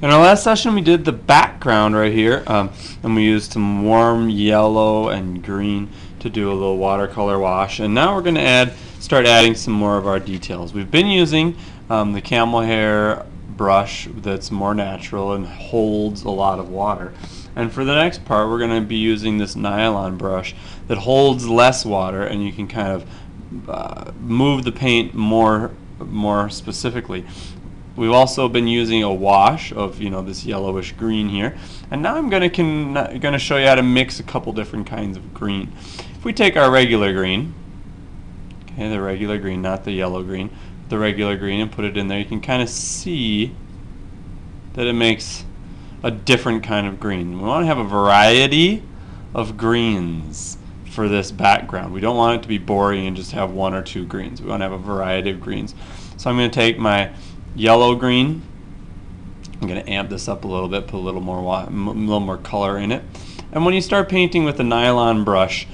In our last session we did the background right here, and we used some warm yellow and green to do a little watercolor wash, and now we're going to start adding some more of our details. We've been using the camel hair brush that's more natural and holds a lot of water, and for the next part we're going to be using this nylon brush that holds less water, and you can kind of move the paint more specifically. We've also been using a wash of this yellowish green here, and now I'm going to show you how to mix a couple different kinds of green. If we take our regular green, okay, the regular green, not the yellow green, the regular green, and put it in there, you can kind of see that it makes a different kind of green. We want to have a variety of greens for this background. We don't want it to be boring and just have one or two greens. We want to have a variety of greens. So I'm going to take my yellow green. I'm going to amp this up a little bit, put a little more color in it. And when you start painting with a nylon brush,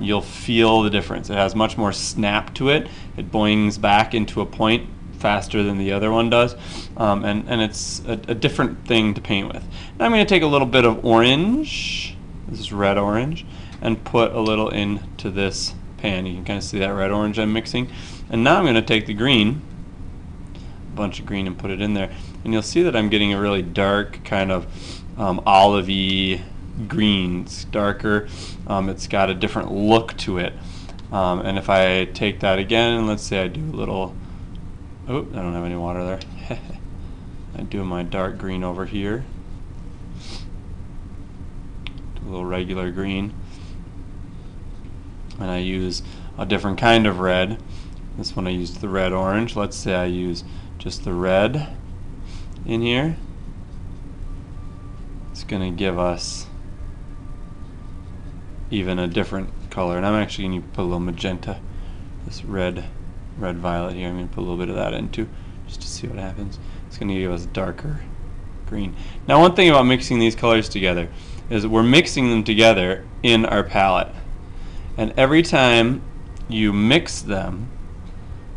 you'll feel the difference. It has much more snap to it. It boings back into a point faster than the other one does, and it's a different thing to paint with. Now I'm going to take a little bit of orange, this is red orange, and put a little into this pan. You can kind of see that red orange I'm mixing. And now I'm going to take the green, bunch of green, and put it in there, and you'll see that I'm getting a really dark kind of olivey green. It's darker, it's got a different look to it, and if I take that again and let's say I do a little, oh, I don't have any water there. I do my dark green over here, do a little regular green, and I use a different kind of red. This one I used the red orange. Let's say I use just the red in here. It's going to give us even a different color, and I'm actually going to put a little magenta, this red violet here. I'm going to put a little bit of that in too, just to see what happens. It's going to give us darker green. Now one thing about mixing these colors together is that we're mixing them together in our palette, and every time you mix them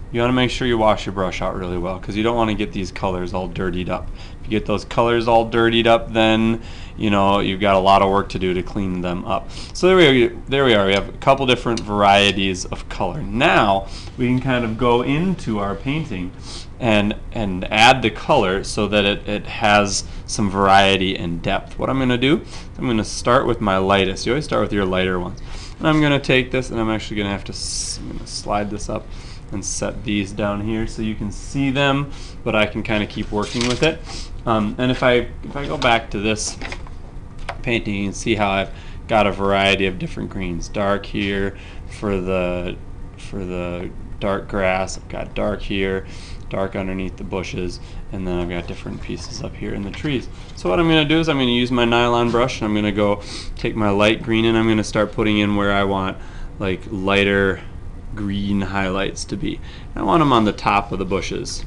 you want to make sure you wash your brush out really well, because you don't want to get these colors all dirtied up. If you get those colors all dirtied up, then you've got a lot of work to do to clean them up. So there we are. We have a couple different varieties of color. Now we can kind of go into our painting and add the color so that it has some variety and depth. What I'm going to do, I'm going to start with my lightest. You always start with your lighter ones. And I'm going to take this, and I'm actually going to have to slide this up and set these down here so you can see them, but I can kind of keep working with it. And if I go back to this painting, you can see how I've got a variety of different greens. Dark here for the dark grass. I've got dark here, dark underneath the bushes, and then I've got different pieces up here in the trees. So what I'm going to do is I'm going to use my nylon brush, and I'm going to go take my light green, and I'm going to start putting in where I want like lighter green highlights to be. I want them on the top of the bushes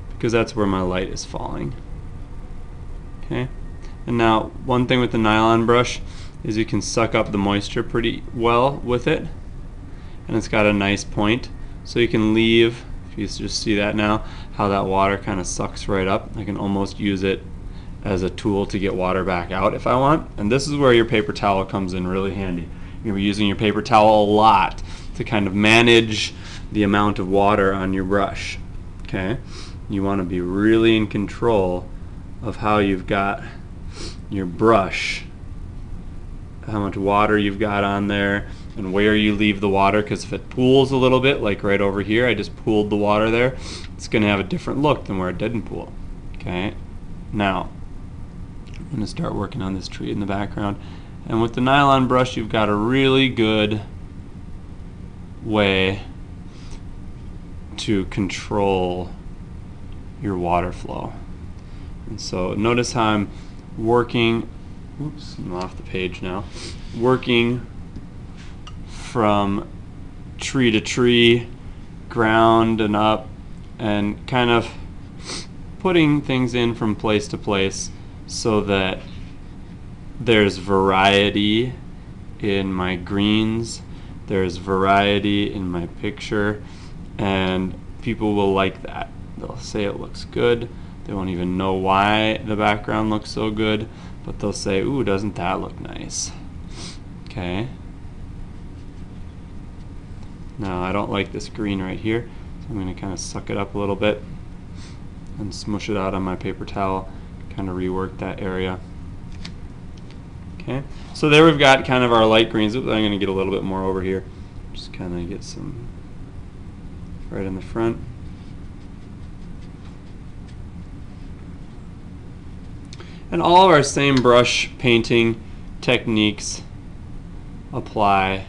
because that's where my light is falling. Okay, and now one thing with the nylon brush is you can suck up the moisture pretty well with it, and it's got a nice point, so you can leave, if you just see that now, how that water kind of sucks right up. I can almost use it as a tool to get water back out if I want, and this is where your paper towel comes in really handy. You're going to be using your paper towel a lot to kind of manage the amount of water on your brush. Okay, you want to be really in control of how you've got your brush, how much water you've got on there, and where you leave the water, because if it pools a little bit, like right over here, I just pooled the water there, it's going to have a different look than where it didn't pool. Okay, now I'm going to start working on this tree in the background. And with the nylon brush, you've got a really good way to control your water flow. And so notice how I'm working, oops, I'm off the page now, working from tree to tree, ground and up, and kind of putting things in from place to place so that there's variety in my greens, there's variety in my picture, and people will like that. They'll say it looks good, They won't even know why the background looks so good, but they'll say, ooh, doesn't that look nice? Okay. Now I don't like this green right here, so I'm going to kind of suck it up a little bit and smush it out on my paper towel, kind of rework that area. Okay, so there we've got kind of our light greens. Oops, I'm going to get a little bit more over here. Just kind of get some right in the front. And all of our same brush painting techniques apply,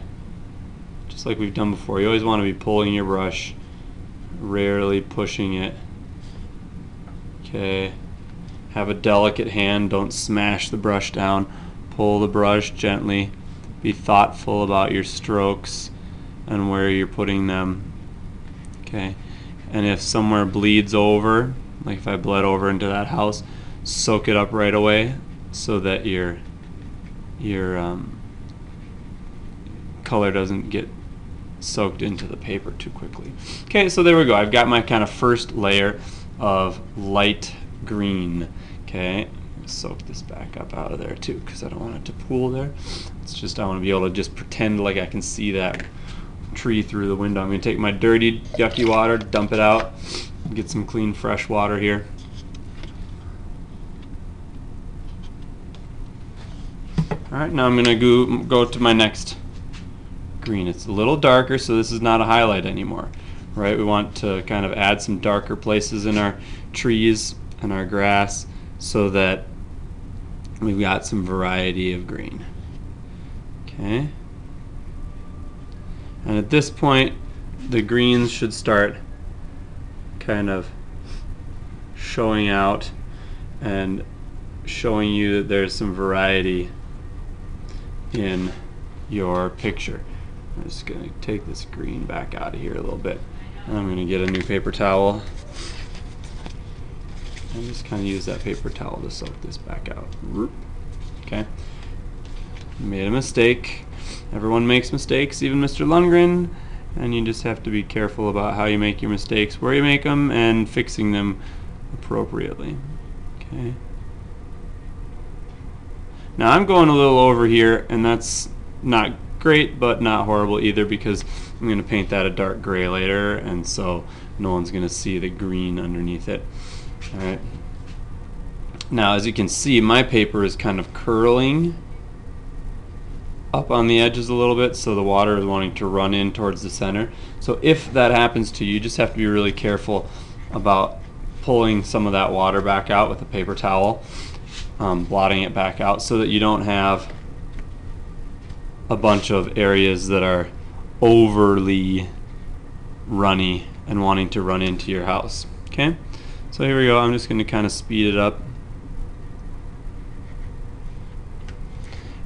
just like we've done before. You always want to be pulling your brush, rarely pushing it. Okay, have a delicate hand, don't smash the brush down. Pull the brush gently. Be thoughtful about your strokes and where you're putting them. Okay, and if somewhere bleeds over, like if I bled over into that house, soak it up right away so that your color doesn't get soaked into the paper too quickly. Okay, so there we go. I've got my kind of first layer of light green. Okay, soak this back up out of there too because I don't want it to pool there. It's just I want to be able to just pretend like I can see that tree through the window. I'm going to take my dirty, yucky water, dump it out, get some clean, fresh water here. Alright, now I'm going to go to my next green. It's a little darker, so this is not a highlight anymore. Right? We want to kind of add some darker places in our trees and our grass so that we've got some variety of green. Okay? And at this point, the greens should start kind of showing out and showing you that there's some variety in your picture. I'm just going to take this green back out of here a little bit. And I'm going to get a new paper towel and just kind of use that paper towel to soak this back out. Okay. Made a mistake. Everyone makes mistakes, even Mr. Lundgren, and you just have to be careful about how you make your mistakes, where you make them, and fixing them appropriately. Okay. Now I'm going a little over here, and that's not great, but not horrible either, because I'm going to paint that a dark gray later, and so no one's going to see the green underneath it. Alright. Now as you can see, my paper is kind of curling up on the edges a little bit, so the water is wanting to run in towards the center. So if that happens to you, you just have to be really careful about pulling some of that water back out with a paper towel. Blotting it back out so that you don't have a bunch of areas that are overly runny and wanting to run into your house. Okay, so here we go. I'm just going to kind of speed it up,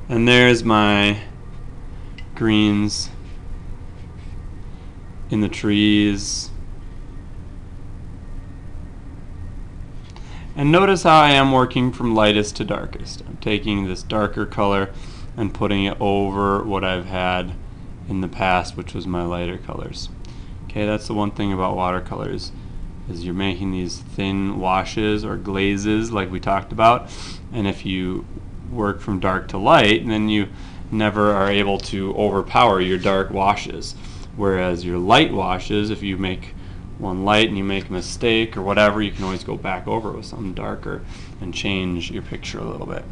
and there's my greens in the trees. And notice how I am working from lightest to darkest. I'm taking this darker color and putting it over what I've had in the past, which was my lighter colors. Okay, that's the one thing about watercolors, is you're making these thin washes or glazes like we talked about, and if you work from dark to light, then you never are able to overpower your dark washes. Whereas your light washes, if you make one light and you make a mistake or whatever, you can always go back over it with something darker and change your picture a little bit.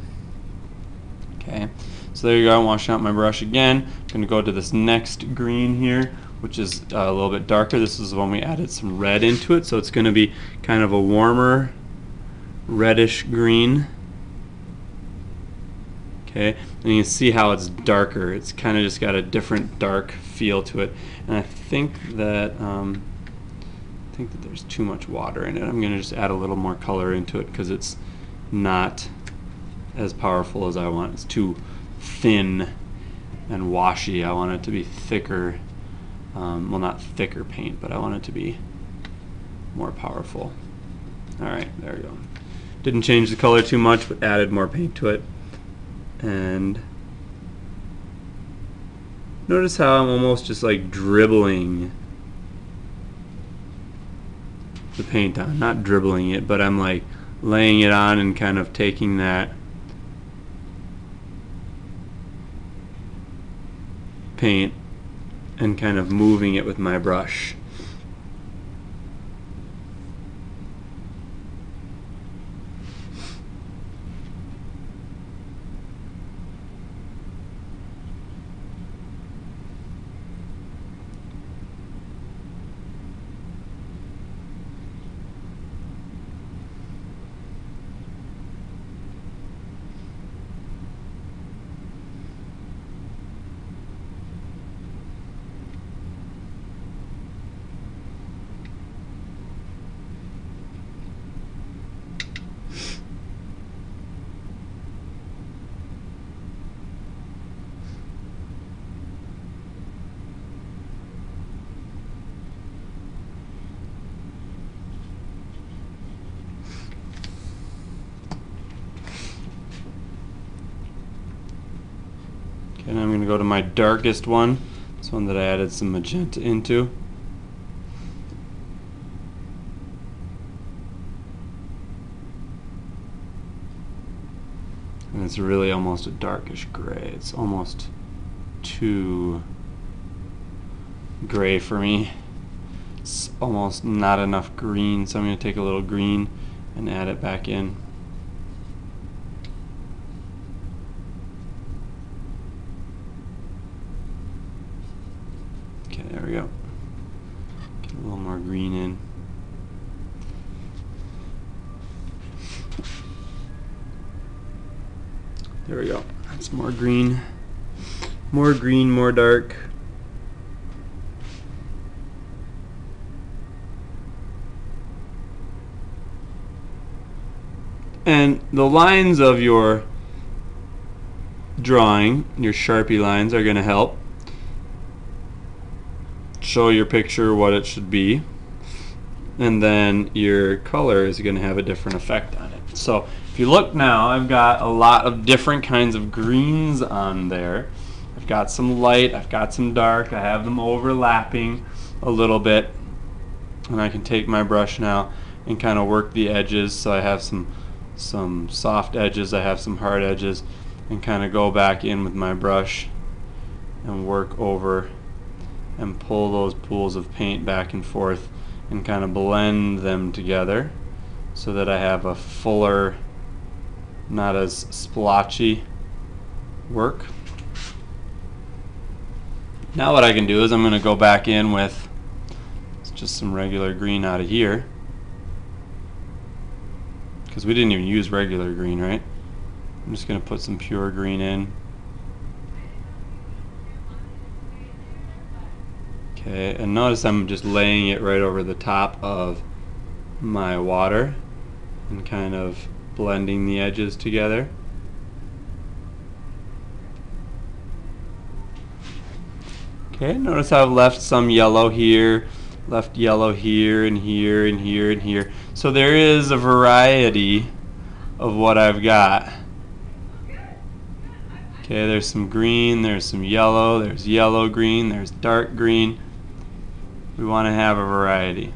Okay, so there you go. I'm washing out my brush again. I'm going to go to this next green here, which is a little bit darker. This is when we added some red into it, so it's going to be kind of a warmer reddish green. Okay, and you can see how it's darker. It's kind of just got a different dark feel to it, and I think that there's too much water in it. I'm going to just add a little more color into it because it's not as powerful as I want. It's too thin and washy. I want it to be thicker, well, not thicker paint, but I want it to be more powerful. Alright, there we go. Didn't change the color too much, but added more paint to it. And notice how I'm almost just like dribbling the paint on, not dribbling it, but I'm like laying it on and kind of taking that paint and kind of moving it with my brush. Okay, now I'm going to go to my darkest one, this one that I added some magenta into. And it's really almost a darkish gray. It's almost too gray for me. It's almost not enough green, so I'm going to take a little green and add it back in. Okay, there we go. Get a little more green in. There we go. That's more green. More green, more dark. And the lines of your drawing, your Sharpie lines, are going to help show your picture what it should be. And then your color is going to have a different effect on it. So if you look now, I've got a lot of different kinds of greens on there. I've got some light, I've got some dark, I have them overlapping a little bit. And I can take my brush now and kind of work the edges, so I have some soft edges, I have some hard edges, and kind of go back in with my brush and work over and pull those pools of paint back and forth and kind of blend them together so that I have a fuller, not as splotchy work. Now what I can do is I'm going to go back in with just some regular green out of here, because we didn't even use regular green, right? I'm just going to put some pure green in. Okay, and notice I'm just laying it right over the top of my water and kind of blending the edges together. Okay, notice I've left some yellow here, left yellow here and here and here and here. So there is a variety of what I've got. Okay, there's some green, there's some yellow, there's yellow green, there's dark green. We want to have a variety.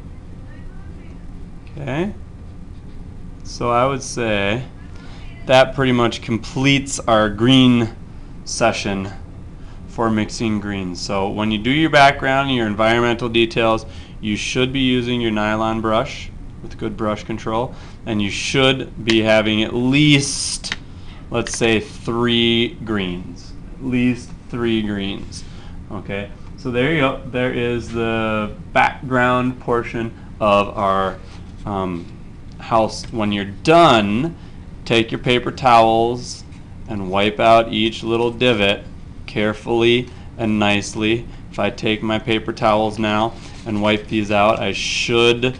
Okay, so I would say that pretty much completes our green session for mixing greens. So when you do your background and your environmental details, you should be using your nylon brush with good brush control, and you should be having at least, let's say, 3 greens. At least 3 greens. Okay, so there you go. There is the background portion of our house. When you're done, take your paper towels and wipe out each little divot carefully and nicely. If I take my paper towels now and wipe these out, I should,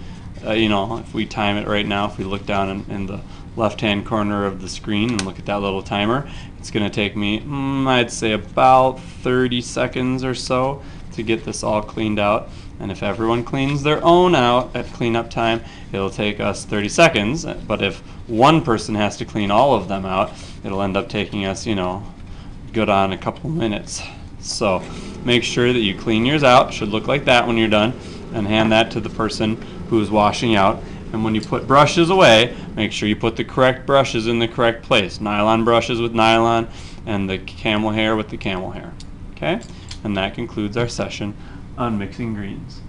you know, if we time it right now, if we look down in the left-hand corner of the screen and look at that little timer, it's going to take me, I'd say, about 30 seconds or so to get this all cleaned out. And if everyone cleans their own out at cleanup time, it'll take us 30 seconds. But if one person has to clean all of them out, it'll end up taking us, you know, good on a couple minutes. So make sure that you clean yours out. Should look like that when you're done. and hand that to the person who's washing out. And when you put brushes away, make sure you put the correct brushes in the correct place. Nylon brushes with nylon, and the camel hair with the camel hair. Okay? And that concludes our session on mixing greens.